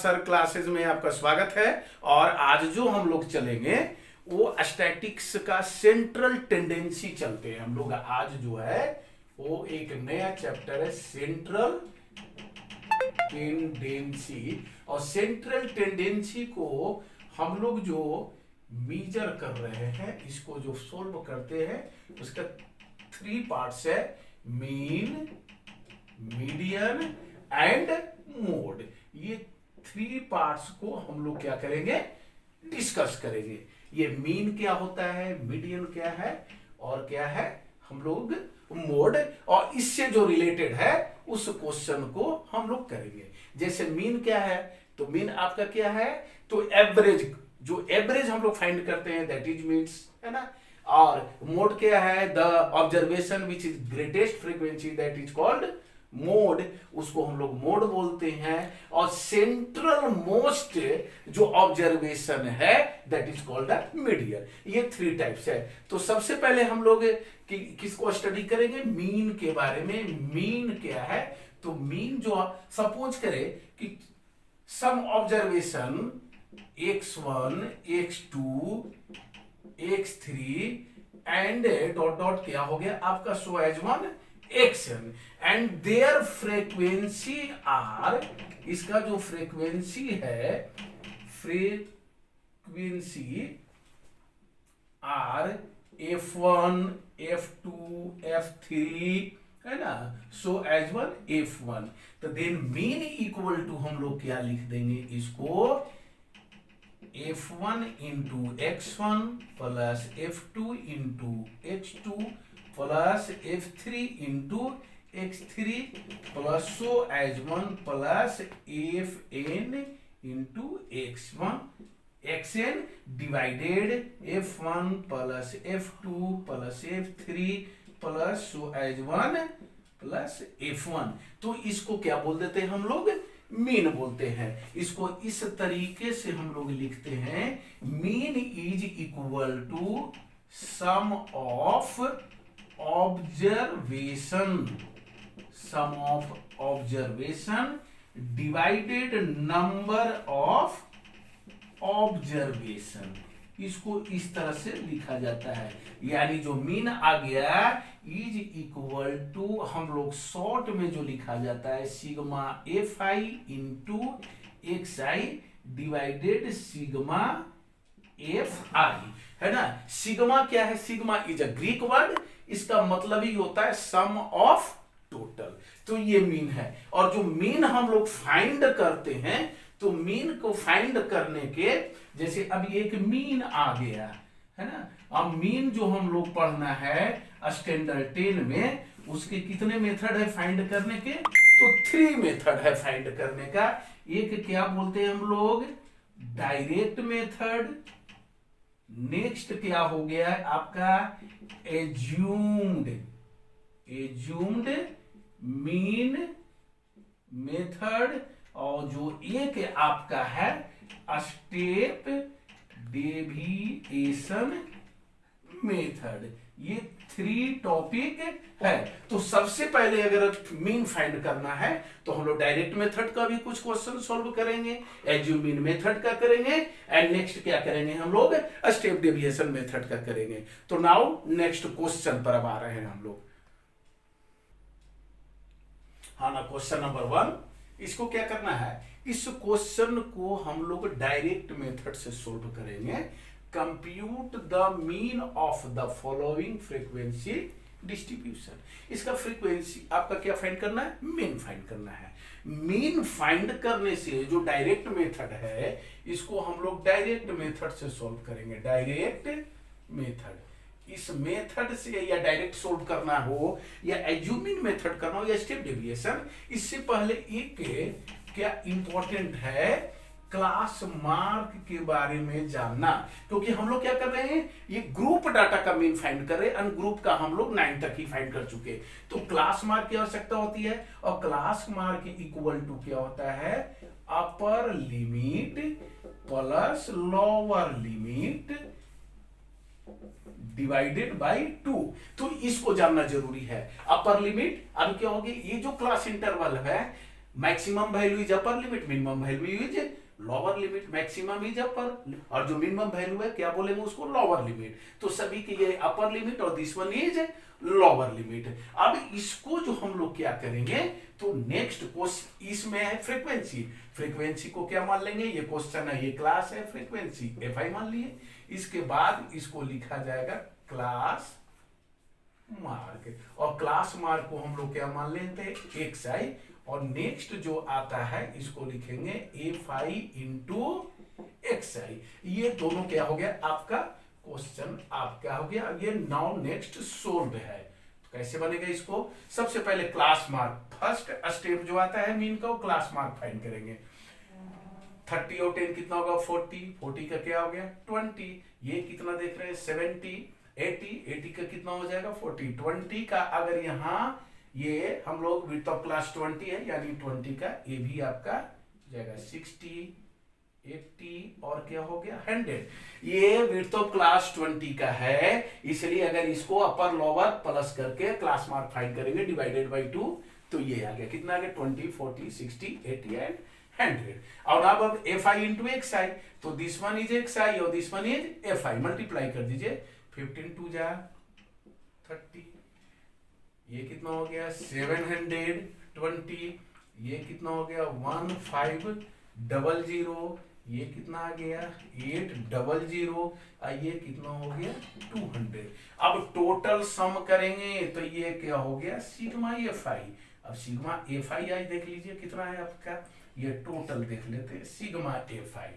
Sir classes में आपका स्वागत है। और आज जो हम लोग चलेंगे वो स्टैटिक्स का सेंट्रल टेंडेंसी चलते हैं हम लोग। आज जो है वो एक नया चैप्टर है सेंट्रल टेंडेंसी। और सेंट्रल टेंडेंसी को हम लोग जो मेजर कर रहे हैं, इसको जो सोल्व करते हैं, उसका 3 पार्ट्स है, मीन, मीडियन एंड मोड। ये 3 पार्ट्स को हम लोग क्या करेंगे, डिस्कस करेंगे। ये मीन क्या होता है, मीडियन क्या है और क्या है हम लोग मोड, और इससे जो रिलेटेड है उस क्वेश्चन को हम लोग करेंगे। जैसे मीन क्या है, तो मीन आपका क्या है, तो एवरेज, जो एवरेज हम लोग फाइंड करते हैं दैट इज मीन्स, है ना। और मोड क्या है, the observation which is greatest frequency that is called mode, उसको हम लोग मोड बोलते हैं। और सेंट्रल मोस्ट जो ऑब्जर्वेशन है दैट इज कॉल्ड मीडियन। ये 3 टाइप्स है। तो सबसे पहले हम लोग किसको स्टडी करेंगे, मीन के बारे में। मीन क्या है, तो मीन जो सपोज करें कि some observation x1 x2 x3 and dot dot क्या हो गया आपका, so as one action and their frequency are, इसका जो फ्रीक्वेंसी है, frequency are f1 f2 f3, है ना, सो एज वन f1। तो देन मीन इक्वल टू हम लोग क्या लिख देंगे इसको, f1 into x1 plus f2 into x2 plus f3 into x3 plus so as one plus fn into xn divided f1 plus f2 plus f3 plus so as one plus f1। तो इसको क्या बोल देते हैं हम लोग, mean बोलते हैं। इसको इस तरीके से हम लोग लिखते हैं, mean is equal to sum of observation divided number of observation. इसको इस तरह से लिखा जाता है, यानी जो मीन आ गया इज इक्वल टू, हम लोग शॉर्ट में जो लिखा जाता है, sigma F I into X I divided sigma F आई, है ना। सिग्मा क्या है, sigma is a Greek word, इसका मतलब ही होता है सम ऑफ टोटल। तो ये मीन है। और जो मीन हम लोग फाइंड करते हैं, तो मीन को फाइंड करने के, जैसे अब एक मीन आ गया, है ना। अब मीन जो हम लोग पढ़ना है स्टैंडर्ड 10 में, उसके कितने मेथड है फाइंड करने के, तो 3 मेथड है फाइंड करने का। एक क्या बोलते हैं हम लोग, डायरेक्ट मेथड। नेक्स्ट क्या हो गया आपका, एज्यूम्ड मीन मेथड। और जो एक आपका है स्टेप डेविएशन मेथड। ये 3 टॉपिक है। तो सबसे पहले अगर मीन फाइंड करना है तो हम लोग डायरेक्ट मेथड का भी कुछ क्वेश्चन सॉल्व करेंगे, एज्यूम मीन मेथड का करेंगे, एंड नेक्स्ट क्या करेंगे हम लोग, स्टेप डेविएशन मेथड का करेंगे। तो नाउ नेक्स्ट क्वेश्चन पर अब आ रहे हैं हम लोग। हाँ ना, क्वेश्चन नंबर 1, इसको क्या करना है, इस क्वेश्चन को हम लोग डायरेक्ट मेथड से सोल्व करेंगे। Compute the mean of the following frequency distribution. इसका फ्रीक्वेंसी आपका क्या फाइंड करना है, मीन फाइंड करना है। मीन फाइंड करने से जो डायरेक्ट मेथड है, इसको हम लोग डायरेक्ट मेथड से सोल्व करेंगे। डायरेक्ट मेथड, इस मेथड से या डायरेक्ट सोल्व करना हो, या एज्यूमिंग मेथड करना हो, या स्टेप डेविएशन, इससे पहले एक क्या इंपॉर्टेंट है, क्लास मार्क के बारे में जानना। क्योंकि हम लोग क्या कर रहे हैं, ये ग्रुप डाटा का मीन फाइंड कर रहे हैं, अनग्रुप का हम लोग 9 तक ही फाइंड कर चुके। तो क्लास मार्क की आवश्यकता होती है, और क्लास मार्क इक्वल टू क्या होता है, upper limit plus lower limit divided by 2। तो इसको जानना जरूरी है। अपर लिमिट, अब क्या होगी, ये जो क्लास इंटरवल है maximum value is upper limit, minimum value is lower limit, maximum is upper और जो मिनिमम वैल्यू है क्या बोलेंगे उसको लोअर लिमिट। तो सभी की ये अपर लिमिट और this one is lower limit. अब इसको जो हम लोग क्या करेंगे तो नेक्स्ट क्वेश्चन इसमें है फ्रीक्वेंसी, फ्रीक्वेंसी को क्या मान लेंगे, ये क्वेश्चन है, ये क्लास है, फ्रीक्वेंसी एफ आई मान लिए। इसके बाद इसको लिखा जाएगा क्लास मार्क, और क्लास मार्क को हम लोग क्या मान लेते हैं एक्स आई, और नेक्स्ट जो आता है इसको लिखेंगे एफ आई इंटू एक्स आई। ये दोनों क्या हो गया आपका क्वेश्चन, आप क्या हो गया ये नाउ नेक्स्ट सोल्व है। तो कैसे बनेगा इसको, सबसे पहले क्लास मार्क, फर्स्ट स्टेप जो आता है मीन का वो क्लास मार्क फाइंड करेंगे। 30 और 10 कितना होगा 40, 40 का क्या हो गया 20, ये कितना देख रहे हैं 70, 80, 80 का कितना हो जाएगा 40, 20 का अगर यहाँ ये हम लोग विड्थ ऑफ क्लास 20 है यानी 20 का ये भी आपका जाएगा 60, 80 और क्या हो गया 100। ये विड्थ ऑफ क्लास 20 का है, इसलिए अगर इसको अपर लोअर प्लस करके क्लास मार्क फाइंड करेंगे डिवाइडेड बाई 2 तो ये आ गया कितना आ गया 20, 40, 60, 80 एंड 100। और अब एफ आई इंटू एक्स आई, तो दिस वन इज एक्स आई और this one is F I, multiply कर दीजिए 15 2 जा 30, ये कितना हो गया 720, ये कितना हो गया 1500, ये कितना आ गया 800, ये कितना हो गया 200। अब टोटल सम करेंगे तो ये क्या हो गया सिग्मा एफ आई। अब सिग्मा एफ आई आई देख लीजिए कितना है आपका, ये टोटल देख लेते हैं सिग्मा एफ आई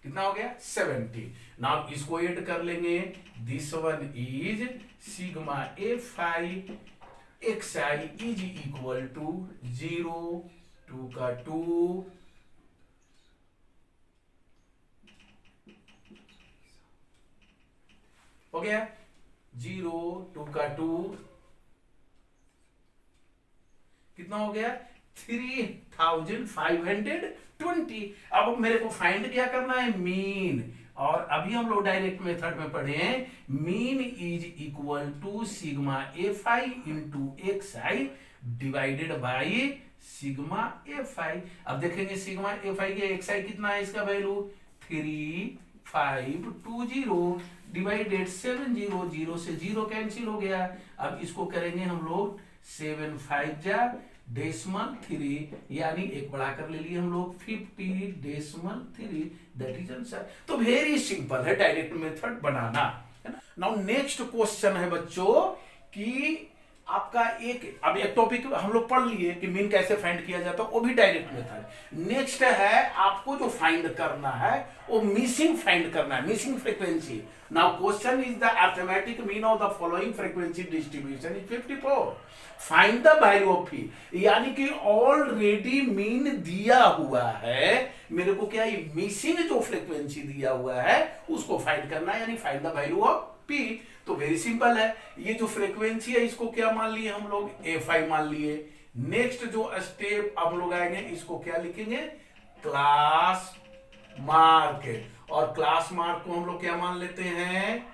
कितना हो गया 70। नाउ इसको ऐड कर लेंगे, this one is sigma F I X I is equal to 0, 2 का 2, हो गया 0, 2 का 2 कितना हो गया 3520। अब मेरे को फाइंड क्या करना है मीन, और अभी हम लोग डायरेक्ट मेथड में पढ़े हैं mean is equal to sigma F I into X I divided by sigma F I. अब देखेंगे सिग्मा एफ आई के एक्स आई कितना है इसका वैल्यू 3520 डिवाइडेड 70, 0 से 0 कैंसिल हो गया। अब इसको करेंगे हम लोग 7 5 जा डेसिमल 3 यानी एक बढ़ाकर ले लिए हम लोग 50 डेसिमल 3, दैट इज आंसर। तो वेरी सिंपल है डायरेक्ट मेथड बनाना, है ना। नाउ नेक्स्ट क्वेश्चन है बच्चों कि आपका अब एक टॉपिक हम लोग पढ़ लिए कि मीन कैसे फाइंड किया जाता है, वो भी डायरेक्ट मेथड। नेक्स्ट है आपको जो फाइंड करना है वो मिसिंग फाइंड करना है, missing frequency. Now question is the arithmetic mean of the following frequency distribution is 54, find the value of P. यानी कि ऑलरेडी मीन दिया हुआ है, मेरे को क्या ये मिसिंग जो फ्रीक्वेंसी दिया हुआ है उसको फाइंड करना है, यानी find the value of P. तो वेरी सिंपल है, ये जो फ्रीक्वेंसी है इसको क्या मान लिए हम लोग एफ आई मान लिए। नेक्स्ट जो स्टेप अब लोग आएंगे इसको क्या लिखेंगे क्लास मार्क, और क्लास मार्क को हम लोग क्या मान लेते हैं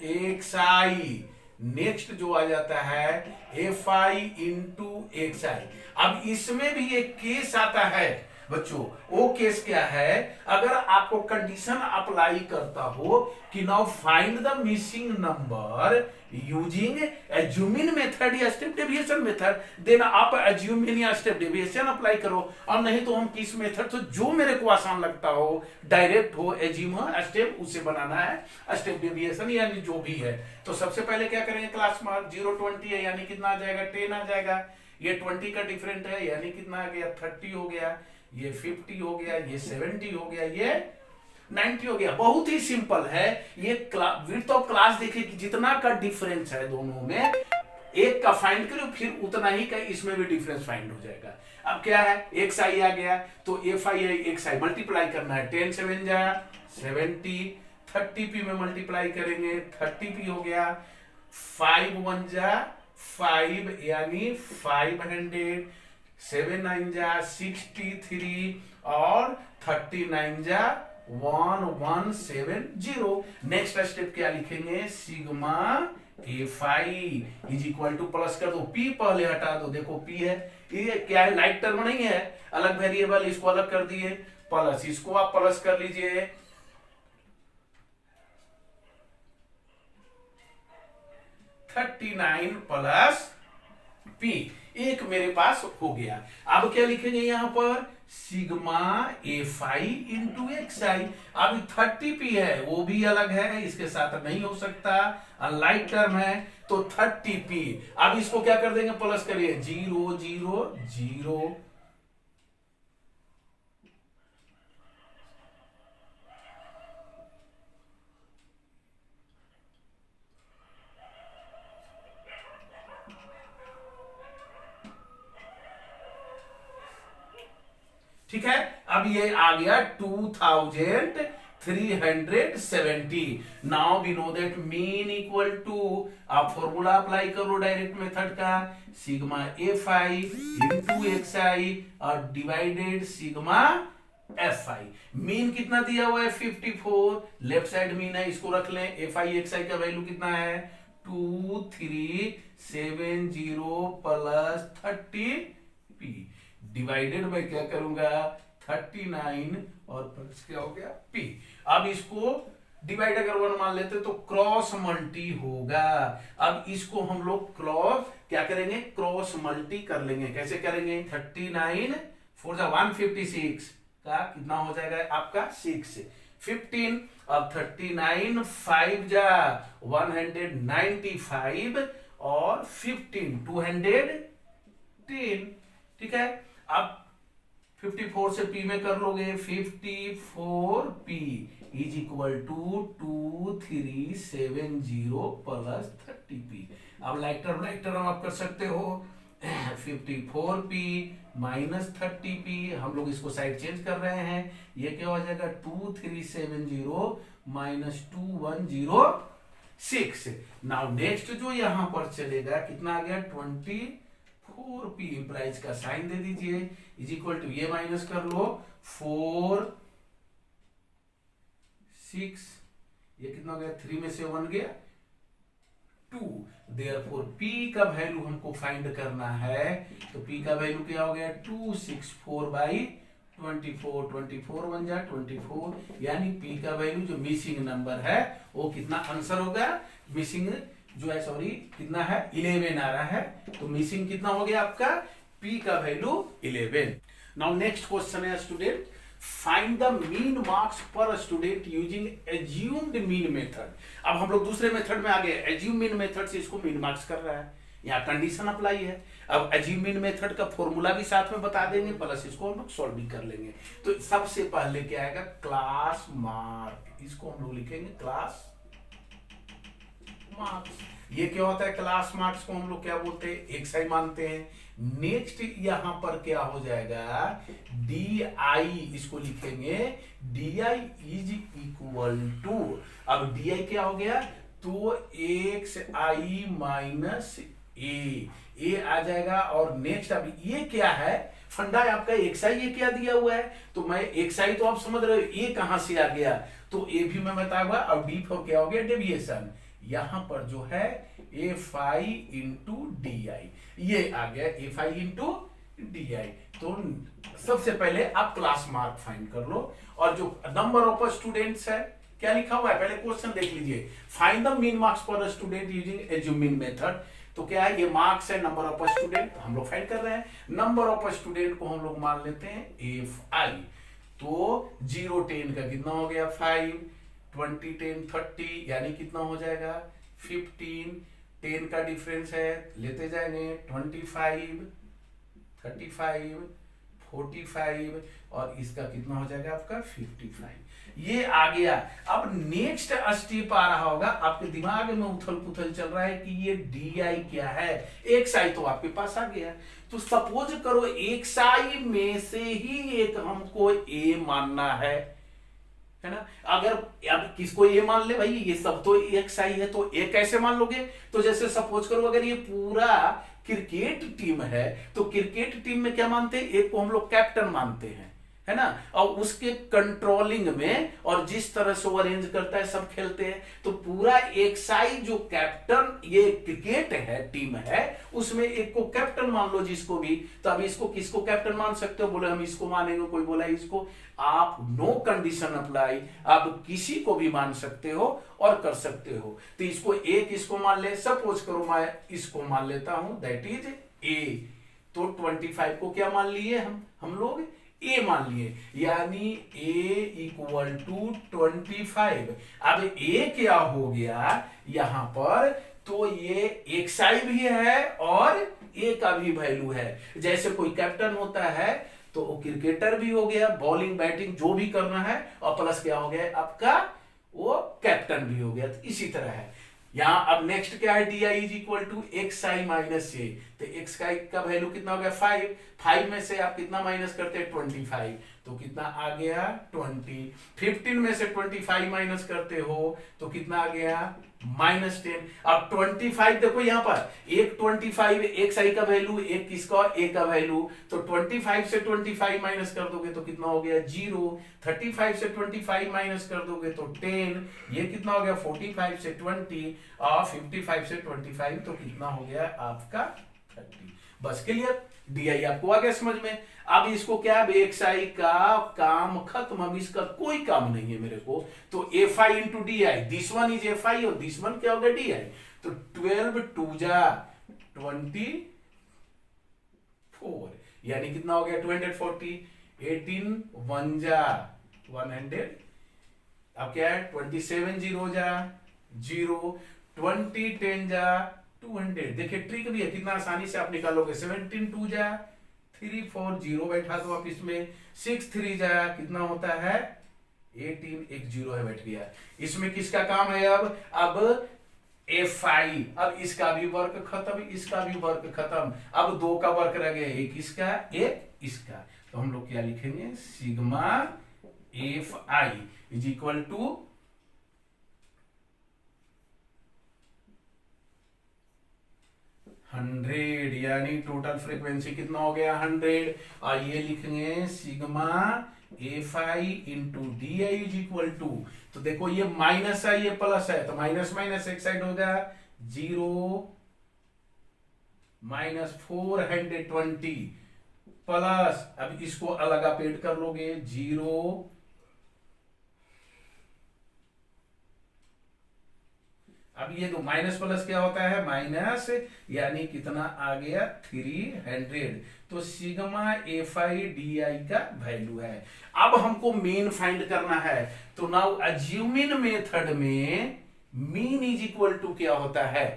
एक्स आई। नेक्स्ट जो आ जाता है एफ आई इंटू एक्स आई। अब इसमें भी एक केस आता है बच्चों, वो केस क्या है, अगर आपको कंडीशन अप्लाई करता हो कि now find the missing number using assuming method या स्टेप डेविएशन मेथड, देन आप एज्यूमिंग या स्टेप डेविएशन अप्लाई करो, और नहीं तो हम किस मेथड से जो मेरे को आसान लगता हो, डायरेक्ट हो एज्यूम स्टेप, उसे बनाना है स्टेप डेविएशन यानी जो भी है। तो सबसे पहले क्या करेंगे क्लास मार्क 0 20 है यानी कितना आ जाएगा 10 आ जाएगा, ये 20 का डिफरेंट है यानी कितना आ गया 30 हो गया, ये 50 हो गया, ये 70 हो गया, ये 90 हो गया। बहुत ही सिंपल है ये। विड्थ ऑफ क्लास देखिए कि जितना का डिफरेंस है दोनों में, एक का फाइंड करो फिर उतना ही का इसमें भी डिफरेंस फाइंड हो जाएगा। अब क्या है एक्स आई आ गया तो F I I X I multiply करना है, 10 7 जा 70, 30 पी में मल्टीप्लाई करेंगे 30 पी हो गया, 5 1 जा 5 यानी 500, 7 9 जा 63 और 39 जा 1170। नेक्स्ट स्टेप क्या लिखेंगे, sigma A5 is equal to, plus कर दो, P पहले हटा दो, देखो P है, ये क्या है, लाइक टर्म नहीं है, अलग वेरिएबल, इसको अलग कर दिए, प्लस इसको आप प्लस कर लीजिए, 39 प्लस P, एक मेरे पास हो गया। अब क्या लिखेंगे यहां पर, सिग्मा A5 इंटू XI। अब 30P है, वो भी अलग है, इसके साथ नहीं हो सकता, अनलाइक टर्म है, तो 30P। अब इसको क्या कर देंगे, प्लस करिए, 0 0 0, ठीक है। अब ये आ गया 2370। Now we know that mean equal to, आप फॉर्मूला अप्लाई करो डायरेक्ट मेथड का, सिग्मा A5 इंटू XI और डिवाइडेड सिग्मा Fi। मीन कितना दिया हुआ है, 54, लेफ्ट साइड मीन है, इसको रख लें, A5 XI का वैल्यू कितना है, 2370 प्लस 30P, डिवाइडेड बाय क्या करूंगा, 39 और प्लस क्या हो गया P। अब इसको डिवाइड अगर 1 मान लेते तो क्रॉस मल्टी होगा। अब इसको हम लोग क्या करेंगे, क्रॉस मल्टी कर लेंगे। कैसे करेंगे, 39 4 जा 156 का कितना हो जाएगा आपका 6, 15, अब 39 5 जा 195 और 15 210, ठीक है। अब 54 से P में कर लोगे, 54P is equal to 2370 plus 30P। अब लाइक टर्म आप कर सकते हो, 54P माइनस 30P, हम लोग इसको साइड चेंज कर रहे हैं, ये क्या हो जाएगा, 2370 माइनस 2106। नाउ नेक्स्ट जो यहां पर चलेगा, कितना आ गया, 24P, इंप्लाइज का साइन दे दीजिए, इज इक्वल टू, ये माइनस कर लो, 4 6, ये कितना हो गया, 3 में से 1 गया 2, देयरफॉर P का वैल्यू हमको फाइंड करना है, तो P का वैल्यू क्या हो गया, 264 बाई 24, 24 1 जा 24, यानी P का वैल्यू जो मिसिंग नंबर है वो कितना आंसर होगा, मिसिंग जो है, सॉरी, कितना है, 11 आ रहा है, तो मिसिंग कितना हो गया आपका, P का वैल्यू 11। नाउ नेक्स्ट क्वेश्चन है student, find the mean marks per student using assumed mean method. अब हम लोग दूसरे मेथड में आ गए, एज्यूम मीन मेथड से इसको मीन मार्क्स कर रहा है, यहाँ कंडीशन अप्लाई है। अब एज्यूम मीन मेथड का फॉर्मूला भी साथ में बता देंगे, प्लस इसको हम लोग सॉल्व भी कर लेंगे। तो सबसे पहले क्या आएगा, क्लास मार्क, इसको हम लोग लिखेंगे क्लास मार्क्स। ये क्या होता है, क्लास मार्क्स को हम लोग क्या बोलते हैं, XI मानते हैं। नेक्स्ट यहां पर क्या हो जाएगा, DI, इसको लिखेंगे DI इज इक्वल टू, अब DI क्या हो गया, तो XI माइनस A आ जाएगा। और नेक्स्ट अब ये क्या है, फंडा है आपका XI, ये क्या दिया हुआ है, तो मैं XI तो आप समझ रहे हो, A कहां से आ गया, तो A भी मैं बताऊंगा। अब D फॉर क्या हो गया, डेविएशन, यहां पर जो है A5 इंटू DI, ये आ गया A5 इंटू DI। तो सबसे पहले आप क्लास मार्क फाइंड कर लो, और जो नंबर ऑफ स्टूडेंट्स है, क्या लिखा हुआ है, पहले क्वेश्चन देख लीजिए, find the mean marks per student using assume mean method. तो क्या है, ये मार्क्स है, नंबर ऑफ स्टूडेंट हम लोग फाइंड कर रहे हैं, नंबर ऑफ स्टूडेंट को हम लोग मान लेते हैं FI। तो 0 10 का कितना हो गया 5, 20 10 30, यानी कितना हो जाएगा 15, 10 का डिफरेंस है, लेते जाएंगे 25 35 45, और इसका कितना हो जाएगा आपका 55, ये आ गया। अब नेक्स्ट स्टेप आ रहा होगा, आपके दिमाग में उथल पुथल चल रहा है कि ये DI क्या है, XI तो आपके पास आ गया, तो सपोज करो XI में से ही एक हमको A मानना है ना। अगर अब किसको A मान ले भाई, ये सब तो XI है, तो A कैसे मान लोगे, तो जैसे सपोज करो अगर ये पूरा क्रिकेट टीम है, तो क्रिकेट टीम में क्या मानते हैं, एक को हम लोग कैप्टन मानते हैं, है ना, और उसके कंट्रोलिंग में और जिस तरह से वो अरेंज करता है सब खेलते हैं। तो पूरा एक साइड जो कैप्टन, ये क्रिकेट है, टीम है, उसमें एक को कैप्टन मान लो जिसको भी, तो अब इसको किसको कैप्टन मान सकते हो, बोले हम इसको मानेंगे, कोई बोला इसको, आप नो कंडीशन अप्लाई, आप किसी को भी मान सकते हो और कर सकते हो। तो इसको एक इसको मान ले, सपोज करो मैं इसको मान लेता हूं, दैट इज ए। तो 25 को क्या मान लिए हम लोग ए मान लिए, यानी ए इक्वल टू 25। अब ए क्या हो गया यहां पर, तो ये एक साइड भी है और ए का भी वैल्यू है। जैसे कोई कैप्टन होता है तो वो क्रिकेटर भी हो गया, बॉलिंग बैटिंग जो भी करना है, और प्लस क्या हो गया आपका, वो कैप्टन भी हो गया। तो इसी तरह है यहां। अब नेक्स्ट क्या है, D I is equal to X I minus A. तो एक्स का वैल्यू कितना हो गया 5, 5 में से आप कितना माइनस करते हैं 25, तो कितना आ गया 20। 15 में से 25 माइनस करते हो तो कितना आ गया -10। अब 25 देखो यहां पर एक 25 एक्स आई का वैल्यू, एक किसका ए का वैल्यू, तो 25 से 25 माइनस कर दोगे तो कितना हो गया 0। 35 से 25 माइनस कर दोगे तो 10, ये कितना हो गया 45 से 20, और 55 से 25 तो कितना हो गया आपका 30। बस क्लियर, डी आई आपको आ गया समझ में। अब इसको क्या है, एक्स आई का काम खत्म, अब इसका कोई काम नहीं है मेरे को। तो F I into D I, this one is F I और दिस वन क्या होगा डी आई। तो 12 2 जा 24, यानी कितना हो गया 240। 18 1 जा 100, अब क्या है 27 0 जा 0, 20 10 जा 200। देखिए ट्रिक भी है, कितना आसानी से आप निकालोगे। 17 2 जा 3 4 0 बैठा दो आप इसमें, 6 3 जा कितना होता है 18, एक 0 है बैठ गया। इसमें किसका काम है अब एफ आई। अब इसका भी वर्क खत्म, इसका भी वर्क खत्म, अब 2 का वर्क रह गया, एक इसका एक इसका। तो हम लोग क्या लिखेंगे, sigma F I is equal to 100, यानी टोटल फ्रीक्वेंसी कितना हो गया 100। और ये लिखेंगे sigma F I into D I is equal to, तो देखो ये माइनस है ये प्लस है, तो माइनस माइनस एक साइड हो गया 0 -420 प्लस, अब इसको अलग आप ऐड कर लोगे 0, अब ये दो माइनस प्लस क्या होता है माइनस, यानी कितना आ गया 300। तो सिग्मा एफ आई डी आई का वैल्यू है। अब हमको मीन फाइंड करना है, तो नाउ अज्यूमिन मेथड में मीन इज इक्वल टू क्या होता है,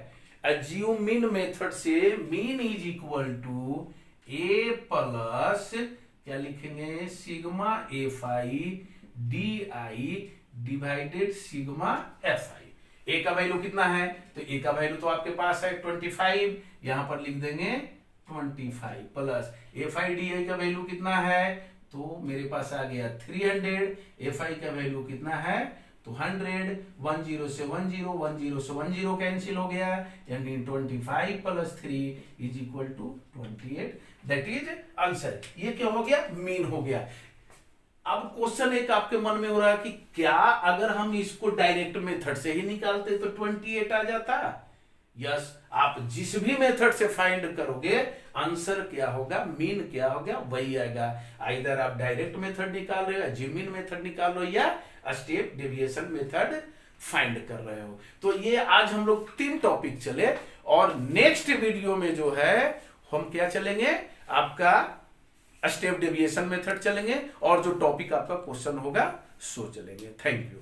अज्यूमिन मेथड से mean is equal to A plus क्या लिखेंगे sigma F I D I divided sigma F I. A का वैल्यू कितना है, तो ए का वैल्यू तो आपके पास है 25, यहां पर लिख देंगे 25 प्लस एफ आई डी आई का वैल्यू कितना है, तो मेरे पास आ गया 300। एफ आई का वैल्यू कितना है तो 100, 10 से 10 10 से 10 कैंसिल हो गया, यानी 25 plus 3 is equal to 28। That is answer. ये क्या हो गया मीन हो गया। अब क्वेश्चन एक आपके मन में हो रहा है कि क्या अगर हम इसको डायरेक्ट मेथड से ही निकालते तो 28 आ जाता। यस, आप जिस भी मेथड से फाइंड करोगे आंसर क्या होगा, मीन क्या होगा वही आएगा। आइदर आप डायरेक्ट मेथड निकाल रहे हो, अज्यूमिन मेथड निकाल रहे हो, या स्टेप डेविएशन मेथड फाइंड कर रहे हो। तो ये आज हम लोग 3 टॉपिक चले, और नेक्स्ट वीडियो में जो है हम क्या चलेंगे, आपका स्टेप डेविएशन मेथड चलेंगे, और जो टॉपिक आपका क्वेश्चन होगा सो चलेंगे। Thank you.